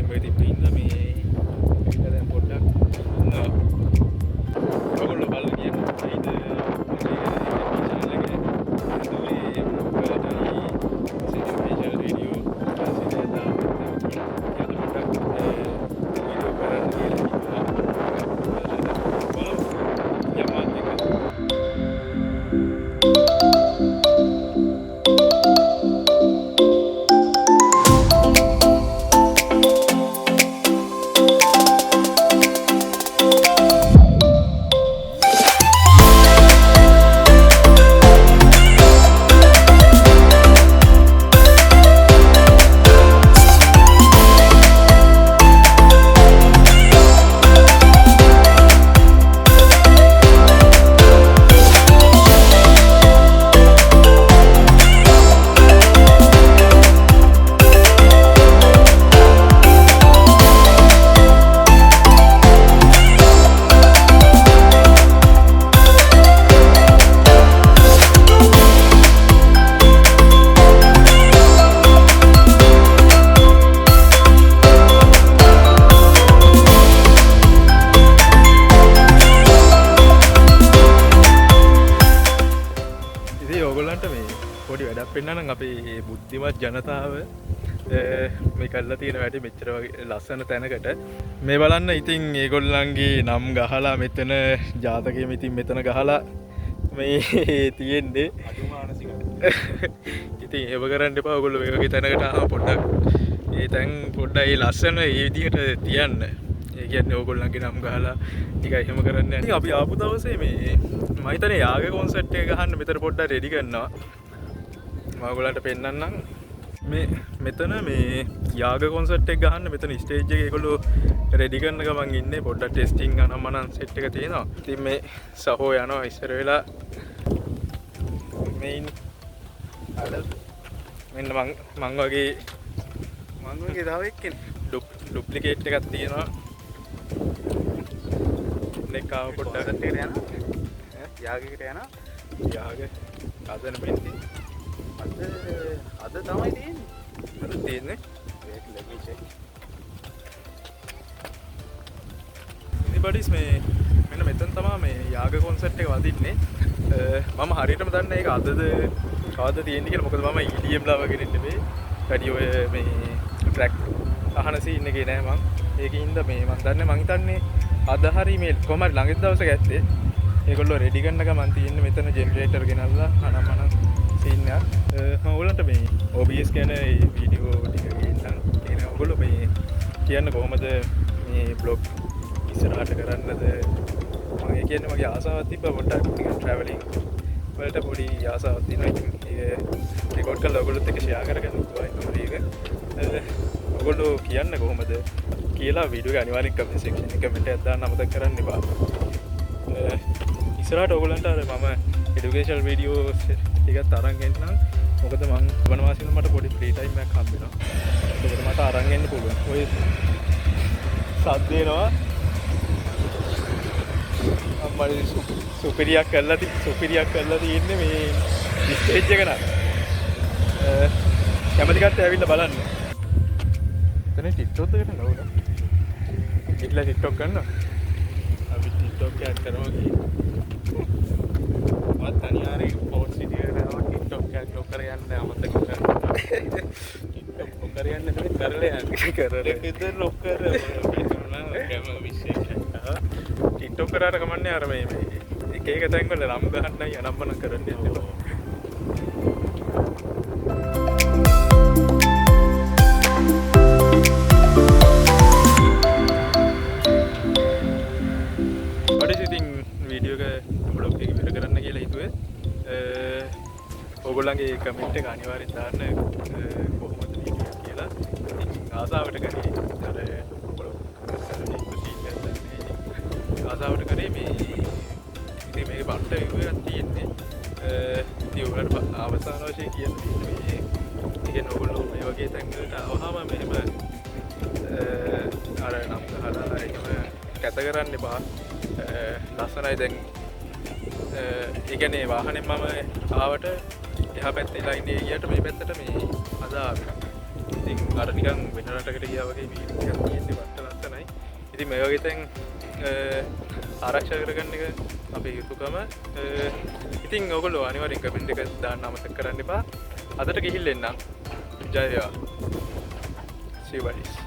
මේ තිබ්බින්න මේ ඒක දැන් පොඩ්ඩක් ඉන්නවා. ඔයගොල්ලෝ බලන්න කියන්නේ ඇයිද මේ channel එකේ ඉන්දුවේ වීඩියෝ පොඩි වැඩක් පෙන්නනම් අපේ බුද්ධිමත් ජනතාව මේ කරලා තියෙන වැඩේ මෙච්චර ලස්සන තැනකට මේ බලන්න. ඉතින් ඒගොල්ලන්ගේ නම් ගහලා මෙතන ජාතකයේ ඉතින් මෙතන ගහලා මේ තියෙන්නේ ඉතින් ඒව කරන්න එපා. ඔයගොල්ලෝ මේ වගේ තැනකට ආව පොඩ්ඩක් ඒ තැන් පොඩ්ඩක් ඒ ලස්සන ඒ විදිහට තියන්න. ඒ කියන්නේ ඕගොල්ලන්ගේ නම් ගහලා ටිකයි එහෙම කරන්න යන්නේ. අපි ආපු දවසේ මේ මම හිතන්නේ යාග කොන්සර්ට් එක ගහන්න මෙතන පොඩ්ඩක් රෙඩි කරනවා. මම ඔයගොල්ලන්ට පෙන්නන්නම්. මේ මෙතන මේ යාග කොන්සර්ට් එක ගහන්න මෙතන ස්ටේජ් එකේ ඒගොල්ලෝ රෙඩි කරන ගමන් ඉන්නේ. පොඩ්ඩක් ටෙස්ටිං අනම්මනම් සෙට් එක තියෙනවා. ඉතින් මේ සහෝ යනවා ඉස්සර වෙලා මේ අර මෙන්න මං වගේ තව එක්කෙනෙක් ඩුප්ලිකේට් එකක් තියෙනවා. නෙකාව පොඩ්ඩක් යනවා. යාගයකට යනවා. යාග අදන වෙන්නේ. අද තමයි තියෙන්නේ. අද තියෙන්නේ. ඒක ලැබී චෙක්. ඉතින් මේ මෙන්න මෙතන තමයි මේ යාග කොන්සර්ට් එක වදින්නේ. මම හරියටම දන්නේ ඒක අදද කවද්ද තියෙන්නේ කියලා. මොකද මම EDM ලා වගේ නෙමෙයි. වැඩි ඔය මේ ට්‍රැක් අහන සීන් එකේ නෑ මං. ඒකින්ද මේ මං දන්නේ මං හිතන්නේ අද හරි මේ කොහමද ළඟදි දවසක ඇත්තේ. ඒගොල්ලෝ රෙඩි කරන ගමන් තියෙන්නේ මෙතන ජෙනරේටර් ගෙනල්ලා අනම්මනම් සීන් එකක්. මම ඔයගොල්ලන්ට මේ OBS කියන වීඩියෝ ටික ගේන්නම්. ඒක ඔයගොල්ලෝ මේ කියන්න කොහමද මේ බ්ලොග් ඉස්සරහට කරන්නද. මම ඒ කියන්නේ මගේ ආසාවක් තිබ්බා පොඩ්ඩක් ට්‍රැවලින් වලට පොඩි ආසාවක් තියෙනවා. ඒක රෙකෝඩ් කරලා ඔයගොල්ලොත් එක්ක ෂෙයා කරගන්න උත්සාහය කරනවා. ඒක ඔයගොල්ලෝ කියන්න කොහමද කියලා වීඩියෝ එක අනිවාර්යෙන් කමෙන්ට් සෙක්ෂන් එකේ කමෙන්ට් එකක් දාන්න අමතක කරන්න එපා. ඉස්සරහට ඔයගොල්ලන්ට අර මම এডুকেෂනල් වීඩියෝ ටිකක් අරන් එන්නම්. මොකද මම වනවාසින් මට පොඩි ෆ්‍රී ටයිම් එකක් හම්බ වෙනවා. ඒකට මට අරන් එන්න පුළුවන්. ඔය සද්ද එනවා. අම්මයි සුපිරියක් කරලා තියෙන්නේ මේ ස්ටේජ් එක නා. කැමති කට්ටිය ඇවිල්ලා බලන්න. එතන TikTok එකට නෝන. ඉట్లా TikTok කරනවා. අපි TikTok එකක් කරනවා කි. මත් අනිවාර්යෙන් පොට් සිටි කරනවා TikTok එකක් කර යන්න අමතක කරනවා. TikTok කර යන්න නෙමෙයි කරලා යන්න. කරලා ඉතින් ලොක් කරනවා. කැම විශේෂ. TikTok කරාට කමන්නේ අර මේ එක එක තැන් වල නම් ගහන්නයි අනම්මන කරන්න යන්නේ. ඔයගොල්ලන්ගේ කමෙන්ට් එක අනිවාර්යෙන් දාන්න කොහොමද කියලා. ඉතින් ආසාවට කරේ අර ආසාවට කරේ මේ ඉතින් මේ බට්ට විවරක් තියෙන්නේ. ඉතින් ඔයගොල්ලන්ට අවසාන වශයෙන් කියන්නේ මේ ඉතින් ඔයගොල්ලෝ මේ වගේ තැන් වලට ආවම මෙහෙම අර නම් ගහලා එහෙම කැත කරන්න එපා. ලස්සනයි දැන් ඒ කියන්නේ වාහනේ මම ආවට එහා පැත්තේ ලයින් එකේ ගියට මේ පැත්තට මේ අද ආවා. ඉතින් අර නිකන් වෙන රටකට ගියා වගේ වීඩ් එකක් තියෙන්නේ වට ලස්සනයි. ඉතින් මේ වගේ තැන් ආරක්ෂා කරගන්න එක අපේ යුතුකම. ඉතින් ඔයගොල්ලෝ අනිවාර්යෙන් කමෙන්ට් එක දාන්න අමතක කරන්න එපා. අදට ගිහිල්ලා එන්නම්. ජය වේවා. See you guys.